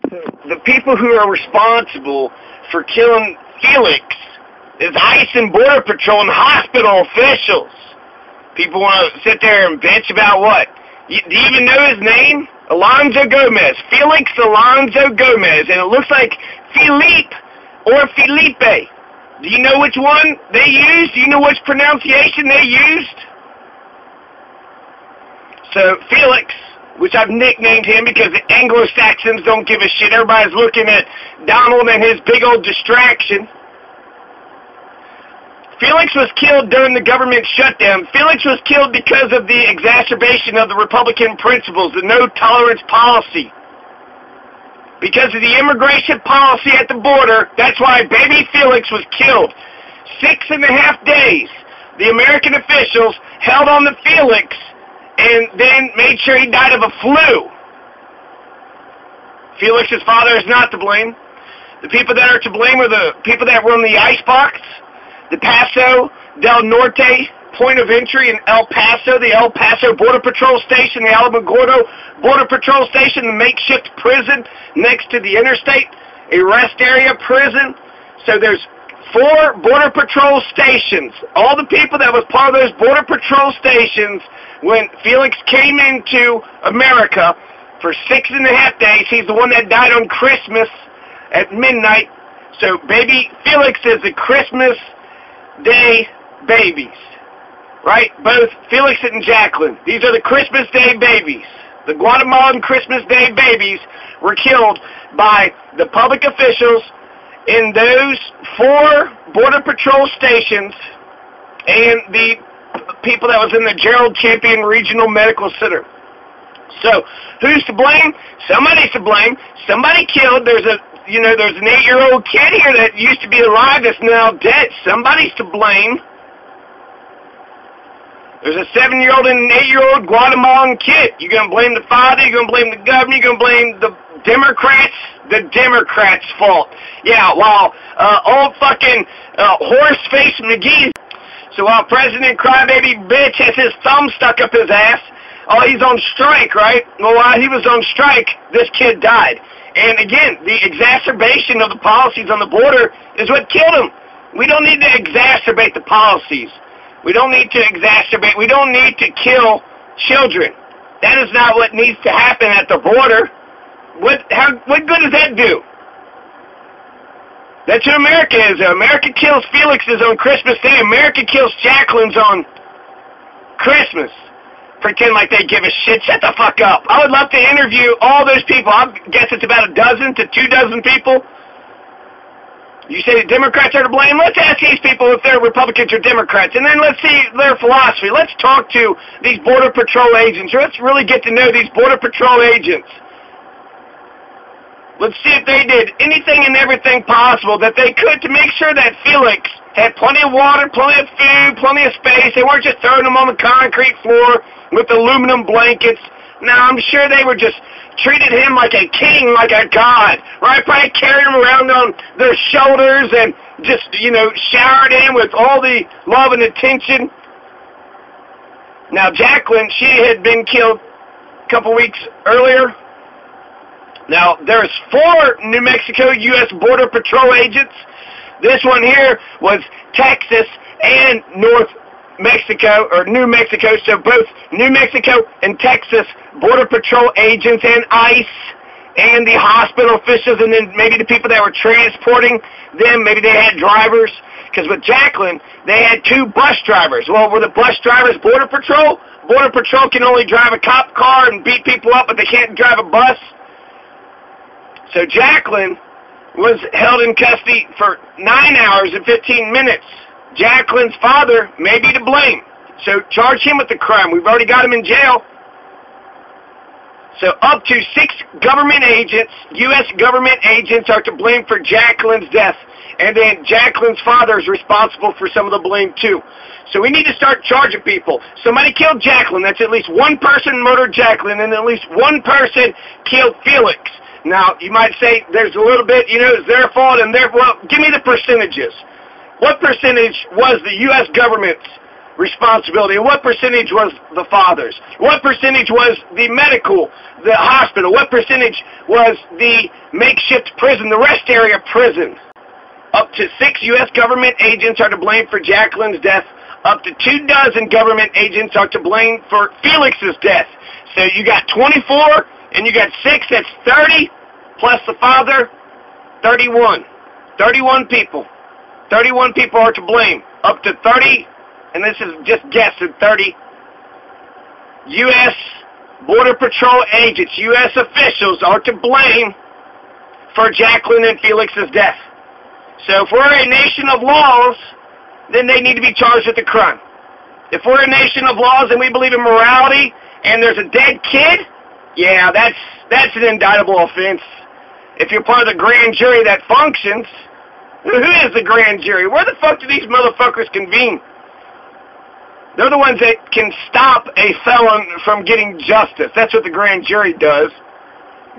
The people who are responsible for killing Felix is ICE and Border Patrol and hospital officials. People want to sit there and bitch about what? Do you even know his name? Alonzo Gomez. Felix Alonzo Gomez. And it looks like Philippe or Felipe. Do you know which one they used? Do you know which pronunciation they used? So Felix, which I've nicknamed him because the Anglo-Saxons don't give a shit. Everybody's looking at Donald and his big old distraction. Felix was killed during the government shutdown. Felix was killed because of the exacerbation of the Republican principles, the no-tolerance policy. Because of the immigration policy at the border, that's why baby Felix was killed. 6.5 days, the American officials held on to Felix and then made sure he died of a flu. Felix's father is not to blame. The people that are to blame are the people that run the icebox, the Paso del Norte point of entry in El Paso, the El Paso Border Patrol Station, the Alamogordo Border Patrol Station, the makeshift prison next to the interstate, a rest area prison. So there's 4 Border Patrol stations. All the people that was part of those Border Patrol stations when Felix came into America for 6.5 days. He's the one that died on Christmas at midnight. So baby Felix is the Christmas Day babies, right? Both Felix and Jakelin. These are the Christmas Day babies. The Guatemalan Christmas Day babies were killed by the public officials in those 4 Border Patrol stations and the people that was in the Gerald Champion Regional Medical Center. So, who's to blame? Somebody's to blame. Somebody killed. There's an 8-year-old kid here that used to be alive that's now dead. Somebody's to blame. There's a 7-year-old and an 8-year-old Guatemalan kid. You're going to blame the father, you're going to blame the governor, you're going to blame the Democrats. The Democrats' fault. Yeah, while old fucking horse-faced McGee. So while President Crybaby Bitch has his thumb stuck up his ass, he's on strike, right? Well, while he was on strike, this kid died. And again, the exacerbation of the policies on the border is what killed him. We don't need to exacerbate the policies. We don't need to exacerbate. We don't need to kill children. That is not what needs to happen at the border. What good does that do? That's what America is. America kills Felix's on Christmas Day. America kills Jakelin's on Christmas. Pretend like they give a shit. Shut the fuck up. I would love to interview all those people. I guess it's about 12 to 24 people. You say the Democrats are to blame? Let's ask these people if they're Republicans or Democrats, and then let's see their philosophy. Let's talk to these Border Patrol agents. Let's really get to know these Border Patrol agents. Let's see if they did anything and everything possible that they could to make sure that Felix had plenty of water, plenty of food, plenty of space. They weren't just throwing him on the concrete floor with aluminum blankets. No, I'm sure they were just treated him like a king, like a god, right? Probably carried him around on their shoulders and just, showered him with all the love and attention. Now, Jakelin, she had been killed a couple weeks earlier. Now, there's 4 New Mexico U.S. Border Patrol agents. This one here was Texas and North Mexico, or New Mexico, so both New Mexico and Texas Border Patrol agents and ICE and the hospital officials, and then maybe the people that were transporting them, maybe they had drivers, because with Jakelin, they had 2 bus drivers. Well, were the bus drivers Border Patrol? Border Patrol can only drive a cop car and beat people up, but they can't drive a bus. So Jakelin was held in custody for 9 hours and 15 minutes. Jakelin's father may be to blame. So charge him with the crime. We've already got him in jail. So up to 6 government agents, U.S. government agents, are to blame for Jakelin's death. And then Jakelin's father is responsible for some of the blame too. So we need to start charging people. Somebody killed Jakelin. That's at least one person murdered Jakelin, and at least one person killed Felix. Now, you might say there's a little bit, it's their fault, and well, give me the percentages. What percentage was the U.S. government's responsibility? And what percentage was the father's? What percentage was the medical, the hospital? What percentage was the makeshift prison, the rest area prison? Up to 6 U.S. government agents are to blame for Jakelin's death. Up to 24 government agents are to blame for Felix's death. So you got 24, and you got 6, that's 30, plus the father, 31. 31 people. 31 people are to blame. Up to 30, and this is just guessing, 30 U.S. Border Patrol agents, U.S. officials are to blame for Jakelin and Felix's death. So if we're a nation of laws, then they need to be charged with the crime. If we're a nation of laws and we believe in morality and there's a dead kid, yeah, that's an indictable offense. If you're part of the grand jury that functions, who is the grand jury? Where the fuck do these motherfuckers convene? They're the ones that can stop a felon from getting justice. That's what the grand jury does.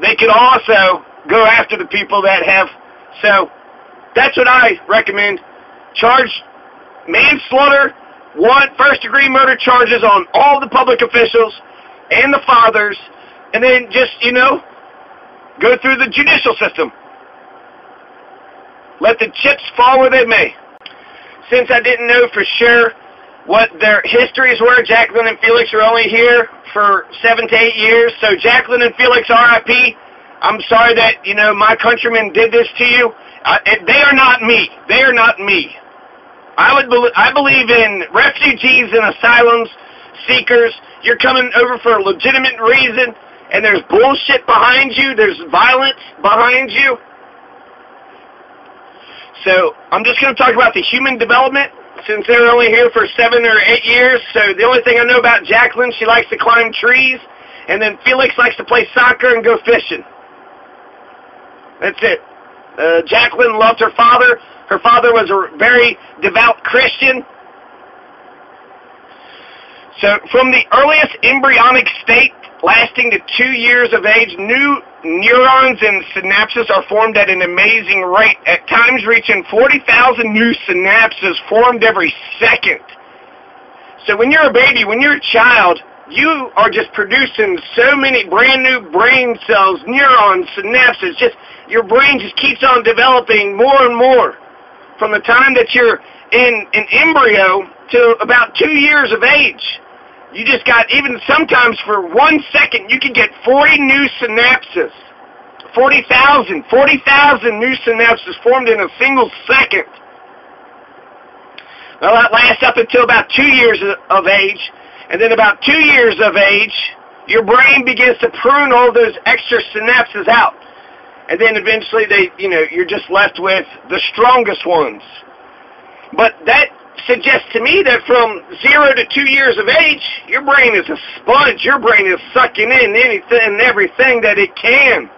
They could also go after the people that have. So that's what I recommend. Charge manslaughter, first-degree murder charges on all the public officials and the fathers, and then just, go through the judicial system. Let the chips fall where they may. Since I didn't know for sure what their histories were, Jakelin and Felix are only here for 7 to 8 years. So Jakelin and Felix, R.I.P. I'm sorry that, my countrymen did this to you. They are not me. They are not me. I believe in refugees and asylums seekers. You're coming over for a legitimate reason, and there's bullshit behind you. There's violence behind you. So I'm just going to talk about the human development, since they're only here for 7 or 8 years. So the only thing I know about Jakelin, she likes to climb trees, and then Felix likes to play soccer and go fishing. That's it. Jakelin loved her father. Her father was a very devout Christian. So from the earliest embryonic state, lasting to 2 years of age, new neurons and synapses are formed at an amazing rate, at times reaching 40,000 new synapses formed every second. So when you're a baby, when you're a child, you are just producing so many brand new brain cells, neurons, synapses. Just your brain just keeps on developing more and more. From the time that you're in an embryo to about 2 years of age, you just got, even sometimes for 1 second, you can get 40 new synapses. 40,000 new synapses formed in a single second. Well, that lasts up until about 2 years of age. And then about 2 years of age, your brain begins to prune all those extra synapses out. And then eventually you're just left with the strongest ones. But that suggests to me that from 0 to 2 years of age, your brain is a sponge. Your brain is sucking in anything and everything that it can.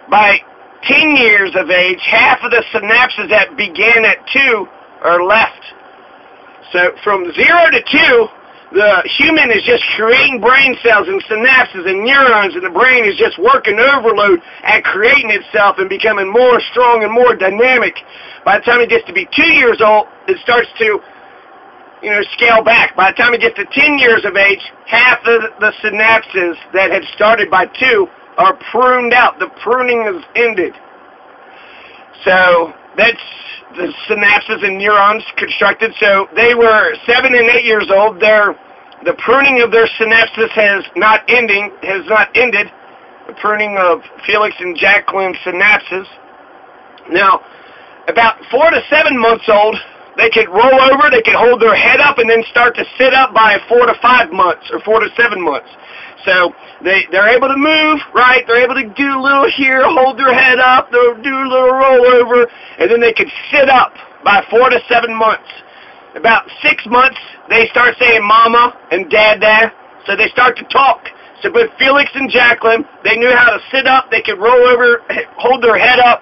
By 10 years of age, half of the synapses that began at 2 are left. So from 0 to 2, the human is just creating brain cells and synapses and neurons, and the brain is just working overload at creating itself and becoming more strong and more dynamic. By the time it gets to be 2 years old, it starts to, scale back. By the time it gets to 10 years of age, half of the synapses that had started by 2 are pruned out. The pruning is ended. So that's the synapses and neurons constructed. So they were 7 and 8 years old. The pruning of their synapses has not ended. The pruning of Felix and Jakelin's synapses. Now, about 4 to 7 months old, they could roll over, they could hold their head up, and then start to sit up by 4 to 5 months, or 4 to 7 months. So they're able to move, right? They're able to do a little here, hold their head up, they'll do a little roll over, and then they could sit up by 4 to 7 months. About 6 months, they start saying mama and dada, so they start to talk. So with Felix and Jakelin, they knew how to sit up, they could roll over, hold their head up,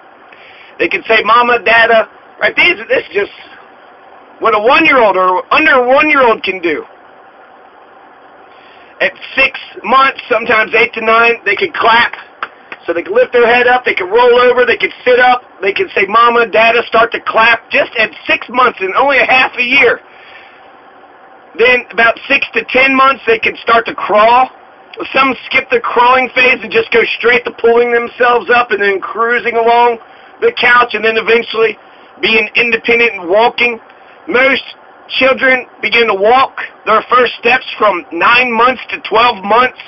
they could say mama, dada, right? This is just what a 1-year-old or under a 1-year-old can do. At 6 months, sometimes 8 to 9, they could clap. So they could lift their head up, they could roll over, they could sit up, they could say mama, dada, start to clap just at 6 months and only a half a year. Then about 6 to 10 months, they can start to crawl. Some skip the crawling phase and just go straight to pulling themselves up and then cruising along the couch and then eventually being independent and walking. Most children begin to walk their first steps from 9 months to 12 months.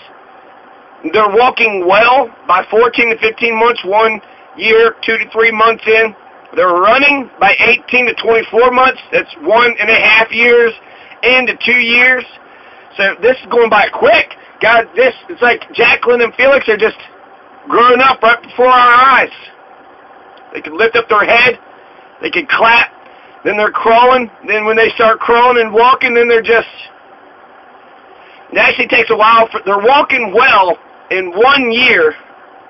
They're walking well by 14 to 15 months, 1 year, 2 to 3 months in. They're running by 18 to 24 months. That's 1.5 years into 2 years. So this is going by quick. God, it's like Jakelin and Felix are just growing up right before our eyes. They can lift up their head. They can clap. Then they're crawling. Then when they start crawling and walking, then they're just... It actually takes a while. They're walking well in 1 year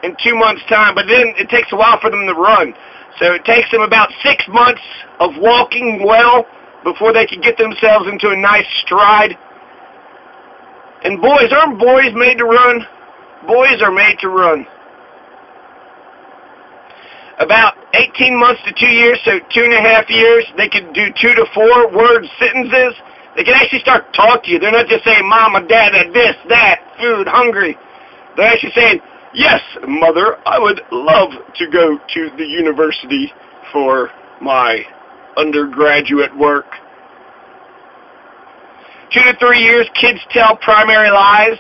and 2 months' time, but then it takes a while for them to run. So it takes them about 6 months of walking well before they can get themselves into a nice stride. And boys, aren't boys made to run? Boys are made to run. About 18 months to 2 years, so 2.5 years, they can do 2 to 4 word sentences. They can actually start to talk to you. They're not just saying, Mama, Dada, this, that, food, hungry. They're actually saying, yes, Mother, I would love to go to the university for my undergraduate work. 2 to 3 years, kids tell primary lies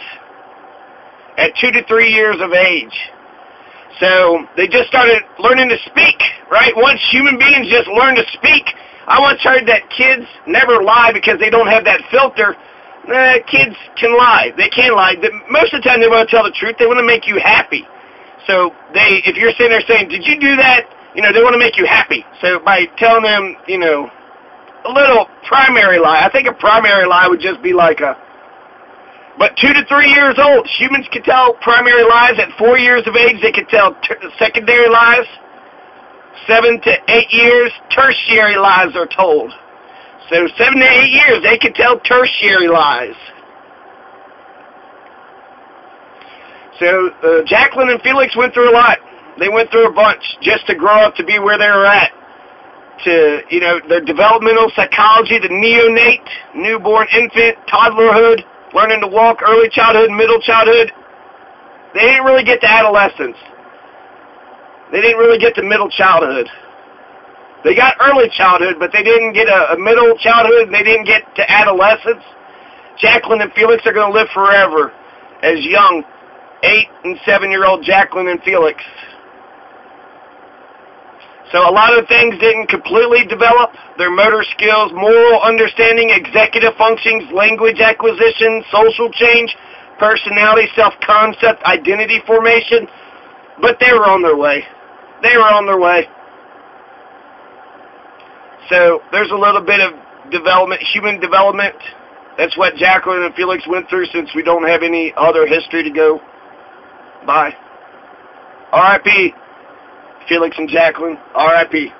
at 2 to 3 years of age. So they just started learning to speak, right? Once human beings just learn to speak, I once heard that kids never lie because they don't have that filter. Kids can lie. They can lie. Most of the time they want to tell the truth. They want to make you happy. So if you're sitting there saying, did you do that? They want to make you happy. So by telling them, a little primary lie. I think a primary lie would just be like but 2 to 3 years old, humans can tell primary lies. At 4 years of age, they can tell secondary lies. 7 to 8 years, tertiary lies are told. So 7 to 8 years, they can tell tertiary lies. So Jakelin and Felix went through a lot. They went through a bunch just to grow up to be where they were at. To, their developmental psychology, the neonate, newborn infant, toddlerhood, learning to walk, early childhood, middle childhood. They didn't really get to adolescence. They didn't really get to middle childhood. They got early childhood, but they didn't get a middle childhood, and they didn't get to adolescence. Jakelin and Felix are going to live forever as young 8 and 7-year-old Jakelin and Felix. So a lot of things didn't completely develop. Their motor skills, moral understanding, executive functions, language acquisition, social change, personality, self-concept, identity formation. But they were on their way. They were on their way. So there's a little bit of development, human development. That's what Jakelin and Felix went through since we don't have any other history to go by. R.I.P. Felix and Jakelin. R.I.P.